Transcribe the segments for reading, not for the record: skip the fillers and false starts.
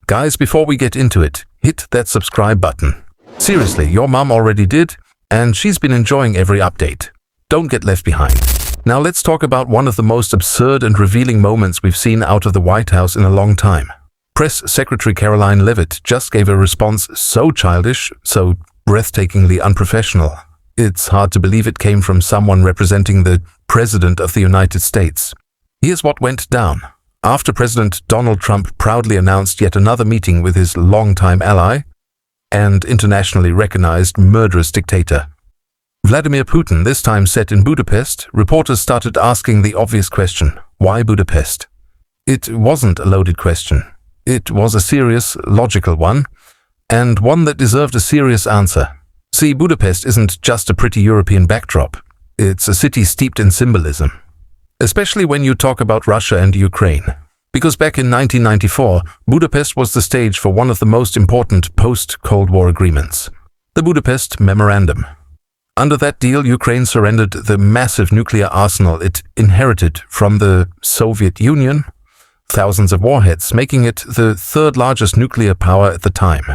Guys, before we get into it, hit that subscribe button. Seriously, your mom already did, and she's been enjoying every update. Don't get left behind. Now let's talk about one of the most absurd and revealing moments we've seen out of the White House in a long time. Press Secretary Karoline Leavitt just gave a response so childish, so breathtakingly unprofessional. It's hard to believe it came from someone representing the President of the United States. Here's what went down. After President Donald Trump proudly announced yet another meeting with his longtime ally and internationally recognized murderous dictator Vladimir Putin, this time set in Budapest, reporters started asking the obvious question: why Budapest? It wasn't a loaded question. It was a serious, logical one, and one that deserved a serious answer. See, Budapest isn't just a pretty European backdrop. It's a city steeped in symbolism. Especially when you talk about Russia and Ukraine. Because back in 1994, Budapest was the stage for one of the most important post-Cold War agreements, the Budapest Memorandum. Under that deal, Ukraine surrendered the massive nuclear arsenal it inherited from the Soviet Union, thousands of warheads, making it the third largest nuclear power at the time.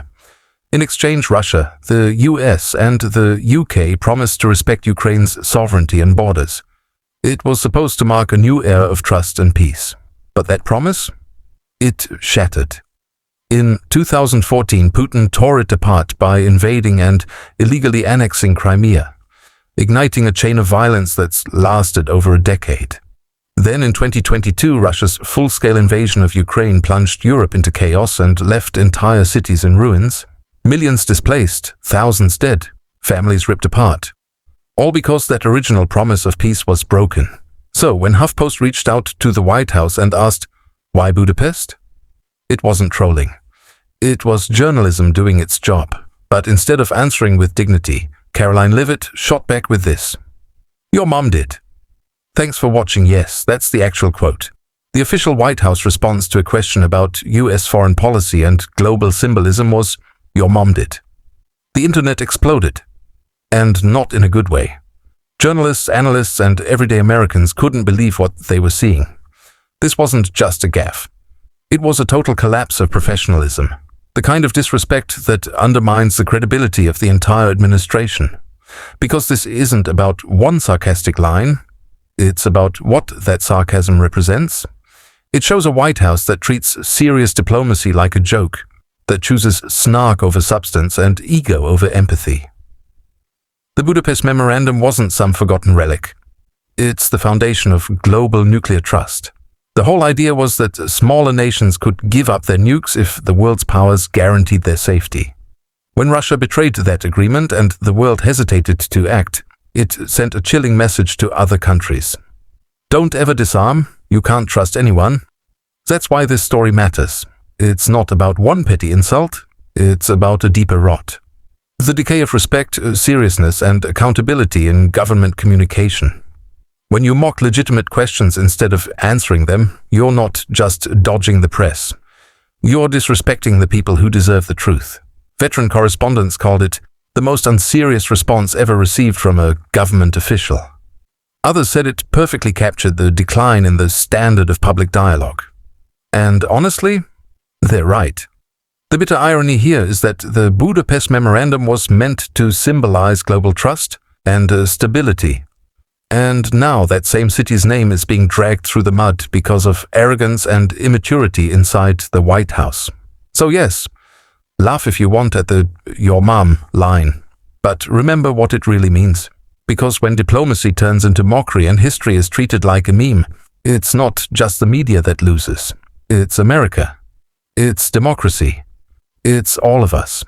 In exchange, Russia, the US, and the UK promised to respect Ukraine's sovereignty and borders. It was supposed to mark a new era of trust and peace. But that promise? It shattered. In 2014, Putin tore it apart by invading and illegally annexing Crimea, igniting a chain of violence that's lasted over a decade. Then in 2022, Russia's full-scale invasion of Ukraine plunged Europe into chaos and left entire cities in ruins. Millions displaced, thousands dead, families ripped apart. All because that original promise of peace was broken. So when HuffPost reached out to the White House and asked, why Budapest? It wasn't trolling. It was journalism doing its job. But instead of answering with dignity, Karoline Leavitt shot back with this: your mom did. Thanks for watching. Yes, that's the actual quote. The official White House response to a question about US foreign policy and global symbolism was, your mom did. The internet exploded. And not in a good way. Journalists, analysts, and everyday Americans couldn't believe what they were seeing. This wasn't just a gaffe. It was a total collapse of professionalism, the kind of disrespect that undermines the credibility of the entire administration. Because this isn't about one sarcastic line, it's about what that sarcasm represents. It shows a White House that treats serious diplomacy like a joke, that chooses snark over substance and ego over empathy. The Budapest Memorandum wasn't some forgotten relic. It's the foundation of global nuclear trust. The whole idea was that smaller nations could give up their nukes if the world's powers guaranteed their safety. When Russia betrayed that agreement and the world hesitated to act, it sent a chilling message to other countries. Don't ever disarm, you can't trust anyone. That's why this story matters. It's not about one petty insult, it's about a deeper rot. The decay of respect, seriousness, and accountability in government communication. When you mock legitimate questions instead of answering them, you're not just dodging the press. You're disrespecting the people who deserve the truth. Veteran correspondents called it the most unserious response ever received from a government official. Others said it perfectly captured the decline in the standard of public dialogue. And honestly, they're right. The bitter irony here is that the Budapest Memorandum was meant to symbolize global trust and stability. And now that same city's name is being dragged through the mud because of arrogance and immaturity inside the White House. So yes, laugh if you want at the "your mom" line, but remember what it really means. Because when diplomacy turns into mockery and history is treated like a meme, it's not just the media that loses. It's America. It's democracy. It's all of us.